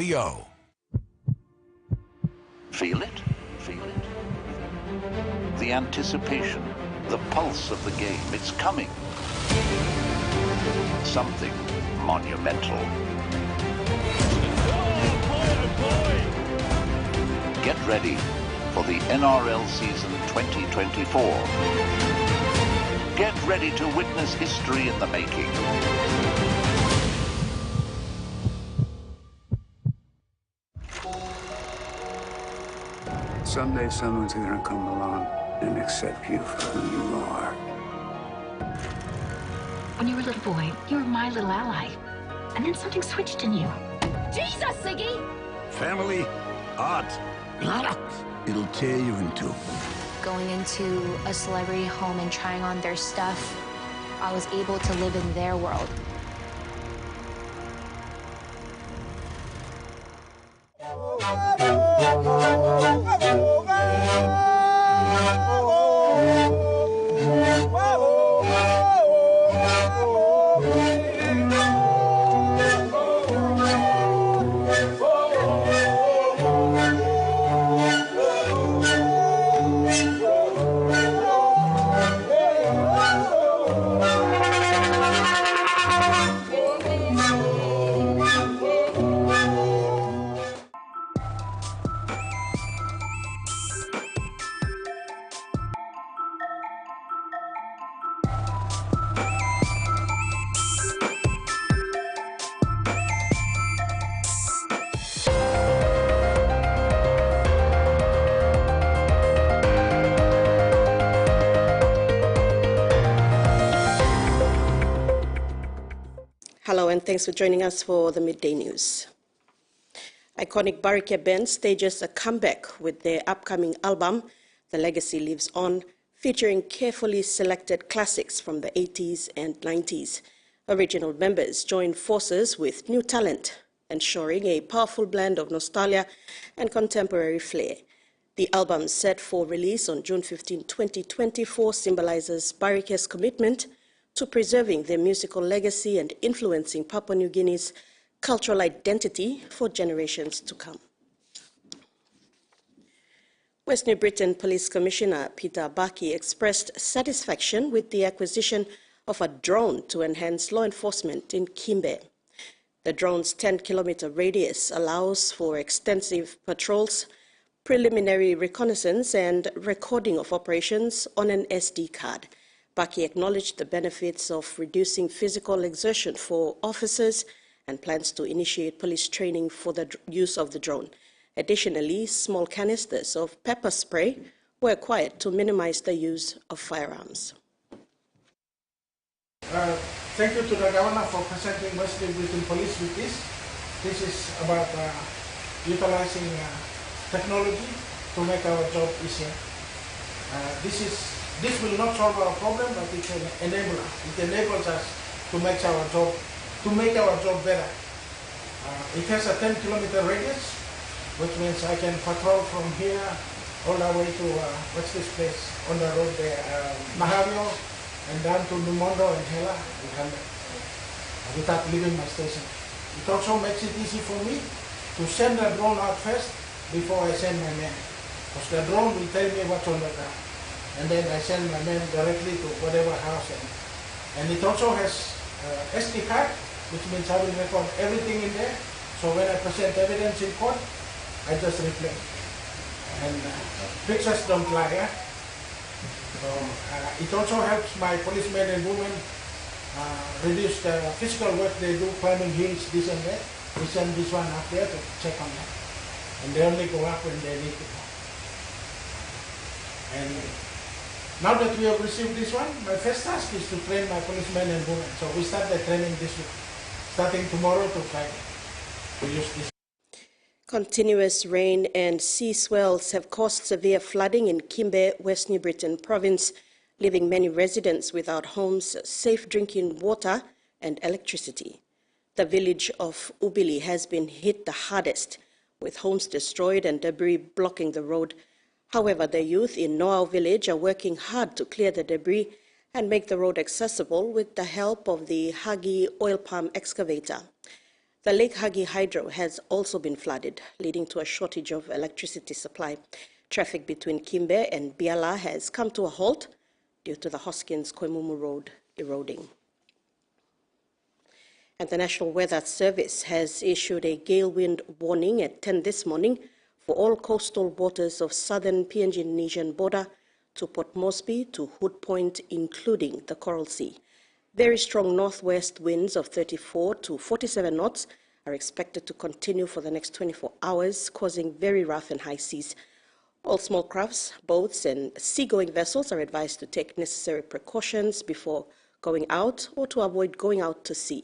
Yo. Feel it? Feel it? The anticipation, the pulse of the game, it's coming. Something monumental. Get ready for the NRL season 2024. Get ready to witness history in the making. Someday someone's gonna come along and accept you for who you are. When you were a little boy, you were my little ally. And then something switched in you. Jesus, Siggy! Family, art. It'll tear you in two. Going into a celebrity home and trying on their stuff, I was able to live in their world. Hello and thanks for joining us for the Midday News. Iconic Barricade Band stages a comeback with their upcoming album, The Legacy Lives On, featuring carefully selected classics from the 80s and 90s. Original members join forces with new talent, ensuring a powerful blend of nostalgia and contemporary flair. The album, set for release on June 15, 2024, symbolizes Barricade's commitment to preserving their musical legacy and influencing Papua New Guinea's cultural identity for generations to come. West New Britain Police Commissioner Peter Baki expressed satisfaction with the acquisition of a drone to enhance law enforcement in Kimbe. The drone's 10-kilometer radius allows for extensive patrols, preliminary reconnaissance, and recording of operations on an SD card. Baki acknowledged the benefits of reducing physical exertion for officers and plans to initiate police training for the use of the drone. Additionally, small canisters of pepper spray were acquired to minimize the use of firearms. Thank you to the Governor for presenting West New Britain Police with this. This is about utilizing technology to make our job easier. This will not solve our problem, but it's an enabler. It enables us to make our job better. It has a 10-kilometer radius, which means I can patrol from here all the way to what's this place on the road there, Mahavio, and down to Numondo and Hela without leaving my station. It also makes it easy for me to send the drone out first before I send my men, because the drone will tell me what's on the ground. And then I send my men directly to whatever house. And it also has SD card, which means I will record everything in there. So when I present evidence in court, I just replay. And pictures don't lie. Yeah? So it also helps my policemen and women reduce the physical work they do, climbing hills, this and that. We send this one up there to check on that. And they only go up when they need to go. And now that we have received this one, my first task is to train my policemen and women. So we start the training this week, starting tomorrow to Friday, to use this. Continuous rain and sea swells have caused severe flooding in Kimbe, West New Britain province, leaving many residents without homes, safe drinking water and electricity. The village of Ubili has been hit the hardest, with homes destroyed and debris blocking the road. However, the youth in Noao village are working hard to clear the debris and make the road accessible with the help of the Hagi oil palm excavator. The Lake Hagi Hydro has also been flooded, leading to a shortage of electricity supply. Traffic between Kimbe and Biala has come to a halt due to the Hoskins-Koimumu Road eroding. And the National Weather Service has issued a gale wind warning at 10 this morning for all coastal waters of southern PNG Indonesian border to Port Moresby to Hood Point, including the Coral Sea. Very strong northwest winds of 34 to 47 knots are expected to continue for the next 24 hours, causing very rough and high seas. All small crafts, boats and seagoing vessels are advised to take necessary precautions before going out or to avoid going out to sea.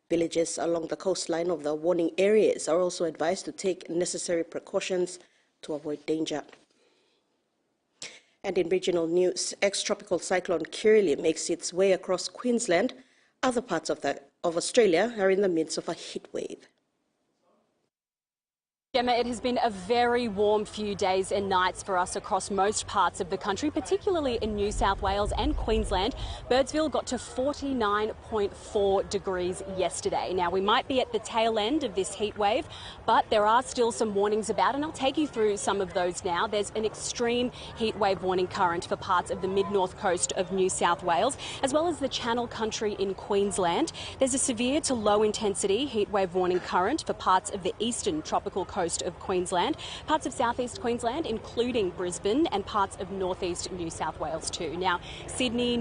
Villages along the coastline of the warning areas are also advised to take necessary precautions to avoid danger. And in regional news, ex-tropical cyclone Kirrily makes its way across Queensland. Other parts of Australia are in the midst of a heat wave. Gemma, it has been a very warm few days and nights for us across most parts of the country, particularly in New South Wales and Queensland. Birdsville got to 49.4 degrees yesterday. Now, we might be at the tail end of this heat wave, but there are still some warnings about, and I'll take you through some of those now. There's an extreme heat wave warning current for parts of the mid-north coast of New South Wales, as well as the Channel Country in Queensland. There's a severe to low intensity heat wave warning current for parts of the eastern tropical coast of Queensland, parts of southeast Queensland, including Brisbane, and parts of northeast New South Wales too. Now, Sydney,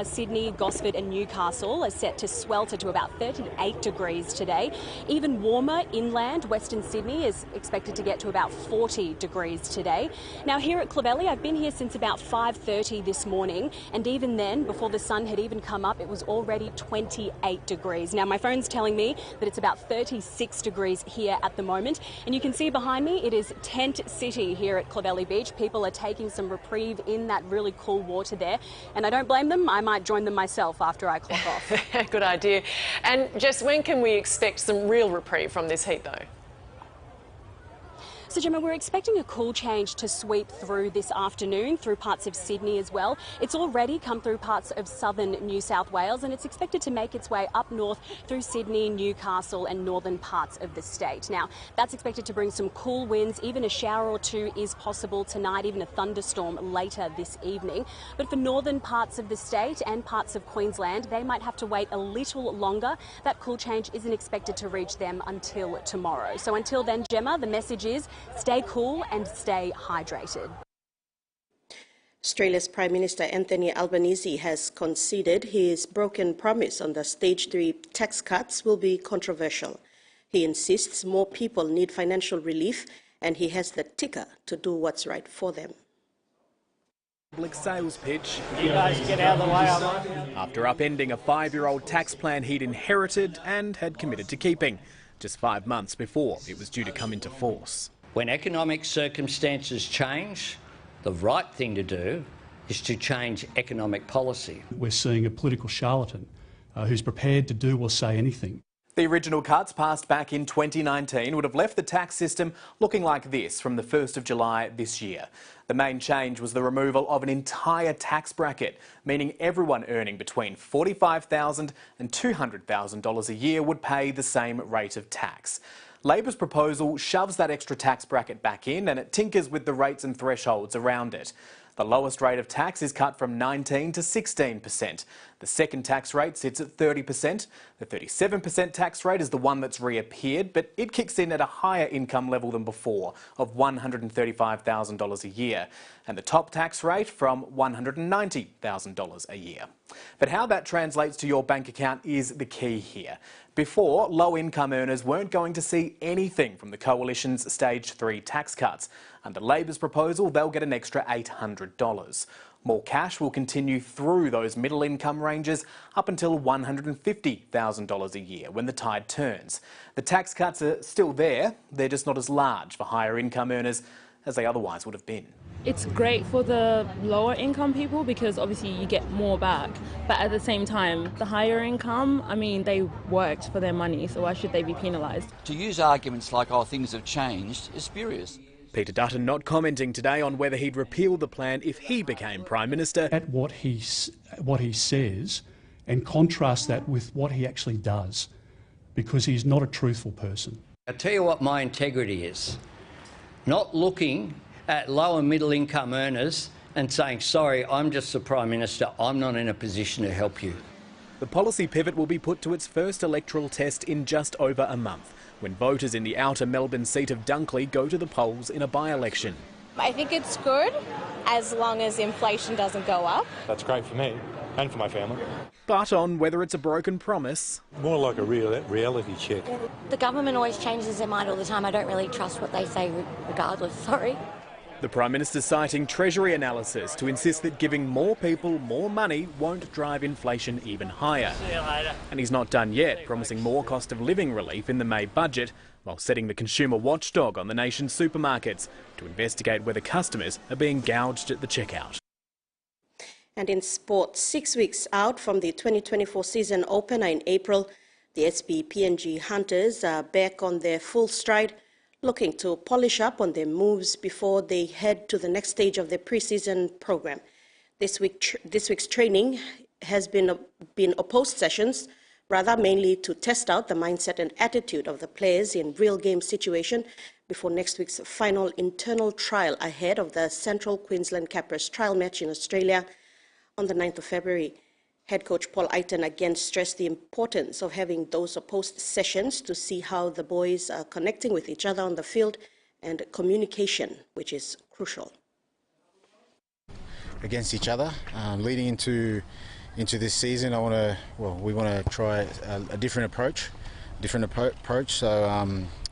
Sydney, Gosford and Newcastle are set to swelter to about 38 degrees today. Even warmer inland, Western Sydney is expected to get to about 40 degrees today. Now, here at Clovelly, I've been here since about 5:30 this morning, and even then, before the sun had even come up, it was already 28 degrees. Now, my phone's telling me that it's about 36 degrees here at the moment. And you can see behind me, it is Tent City here at Clovelly Beach. People are taking some reprieve in that really cool water there. And I don't blame them. I might join them myself after I clock off. Good idea. And Jess, when can we expect some real reprieve from this heat though? So, Gemma, we're expecting a cool change to sweep through this afternoon through parts of Sydney as well. It's already come through parts of southern New South Wales, and it's expected to make its way up north through Sydney, Newcastle and northern parts of the state. Now, that's expected to bring some cool winds. Even a shower or two is possible tonight, even a thunderstorm later this evening. But for northern parts of the state and parts of Queensland, they might have to wait a little longer. That cool change isn't expected to reach them until tomorrow. So until then, Gemma, the message is stay cool and stay hydrated. Australia's Prime Minister Anthony Albanese has conceded his broken promise on the Stage 3 tax cuts will be controversial. He insists more people need financial relief and he has the ticker to do what's right for them. Public sales pitch. You guys get out of the way. After upending a 5-year-old tax plan he'd inherited and had committed to keeping, just 5 months before it was due to come into force. When economic circumstances change, the right thing to do is to change economic policy. We're seeing a political charlatan who's prepared to do or say anything. The original cuts passed back in 2019 would have left the tax system looking like this from the 1st of July this year. The main change was the removal of an entire tax bracket, meaning everyone earning between $45,000 and $200,000 a year would pay the same rate of tax. Labor's proposal shoves that extra tax bracket back in and it tinkers with the rates and thresholds around it. The lowest rate of tax is cut from 19% to 16%. The second tax rate sits at 30%. The 37% tax rate is the one that's reappeared, but it kicks in at a higher income level than before, of $135,000 a year, and the top tax rate from $190,000 a year. But how that translates to your bank account is the key here. Before, low-income earners weren't going to see anything from the Coalition's Stage 3 tax cuts. Under Labor's proposal, they'll get an extra $800. More cash will continue through those middle-income ranges up until $150,000 a year when the tide turns. The tax cuts are still there, they're just not as large for higher income earners as they otherwise would have been. It's great for the lower income people because obviously you get more back, but at the same time, the higher income, I mean, they worked for their money, so why should they be penalised? To use arguments like, oh, things have changed, is spurious. Peter Dutton not commenting today on whether he'd repeal the plan if he became Prime Minister. At what he says and contrast that with what he actually does, because he's not a truthful person. I'll tell you what my integrity is. Not looking at low and middle income earners and saying, sorry, I'm just the Prime Minister, I'm not in a position to help you. The policy pivot will be put to its first electoral test in just over a month, when voters in the outer Melbourne seat of Dunkley go to the polls in a by-election. I think it's good as long as inflation doesn't go up. That's great for me and for my family. But on whether it's a broken promise. More like a reality check. The government always changes their mind all the time. I don't really trust what they say regardless, sorry. The Prime Minister citing Treasury analysis to insist that giving more people more money won't drive inflation even higher. See you later. And he's not done yet, promising more cost of living relief in the May budget, while setting the consumer watchdog on the nation's supermarkets to investigate whether customers are being gouged at the checkout. And in sport, 6 weeks out from the 2024 season opener in April, the SB PNG Hunters are back on their full stride, looking to polish up on their moves before they head to the next stage of their preseason program. This week's training has been opposed sessions, rather mainly to test out the mindset and attitude of the players in real game situation before next week's final internal trial ahead of the Central Queensland Cappers trial match in Australia on the 9th of February. Head coach Paul Aiton again stressed the importance of having those opposed sessions to see how the boys are connecting with each other on the field and communication, which is crucial. Against each other, leading into this season, we want to try a different approach. So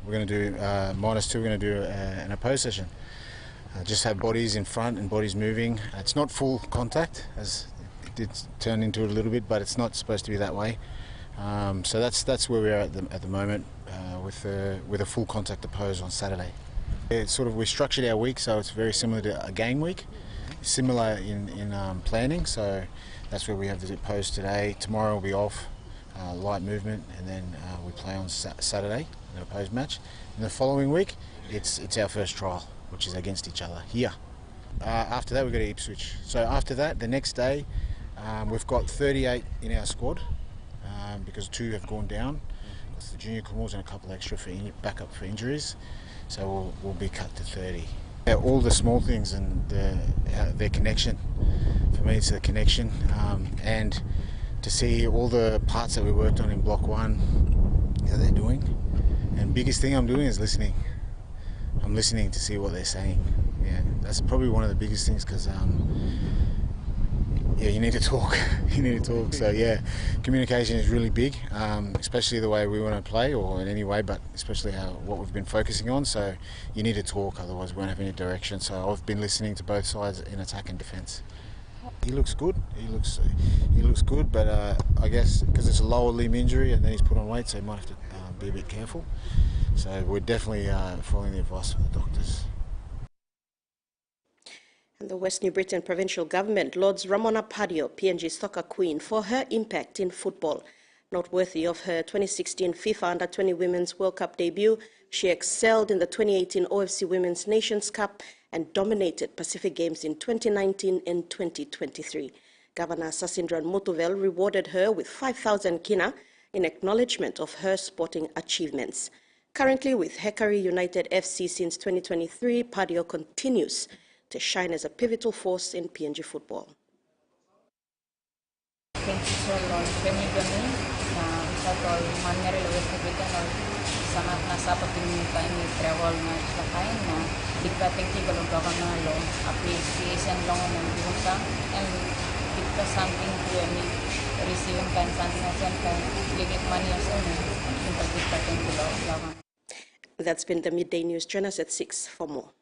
we're going to do -2. We're going to do an opposed session. Just have bodies in front and bodies moving. It's not full contact, as it did turn into it a little bit, but it's not supposed to be that way. So that's where we're at the moment with a full contact oppose on Saturday. We structured our week so it's very similar to a game week, similar in planning. So that's where we have the oppose today. Tomorrow will be off, light movement, and then we play on Saturday, an opposed match. And the following week, it's our first trial, which is against each other here. After that, we go to Ipswich. So after that, the next day, we've got 38 in our squad because 2 have gone down. It's the junior Comores and a couple extra for backup for injuries. So we'll be cut to 30. Yeah, all the small things and their connection. For me, it's the connection and to see all the parts that we worked on in Block 1 that they're doing. And biggest thing I'm doing is listening. I'm listening to see what they're saying. Yeah, that's probably one of the biggest things because you need to talk. You need to talk. So yeah, communication is really big, especially the way we want to play, or in any way, but especially what we've been focusing on. So you need to talk, otherwise we won't have any direction. So I've been listening to both sides in attack and defence. He looks good. He looks good, but I guess because it's a lower limb injury and then he's put on weight, so he might have to be a bit careful. So we're definitely following the advice of the doctors. And the West New Britain Provincial Government lauds Ramona Padio, PNG soccer queen, for her impact in football. Noteworthy of her 2016 FIFA Under-20 Women's World Cup debut, she excelled in the 2018 OFC Women's Nations Cup and dominated Pacific Games in 2019 and 2023. Governor Sasindran Motuvel rewarded her with 5,000 kina in acknowledgement of her sporting achievements. Currently with Hekari United FC since 2023, Padio continues to shine as a pivotal force in PNG football. Thank you so Lord Benigani na sa tol manner West New Britain sangat nasa pagpinipay ni travel na sakain na diktating tigalong kakanalo appreciation long ng bihusa and dikta something to any receiving kind something and ligit money as only in diktating tigalong. That's been the Midday News. Join us at 6 for more.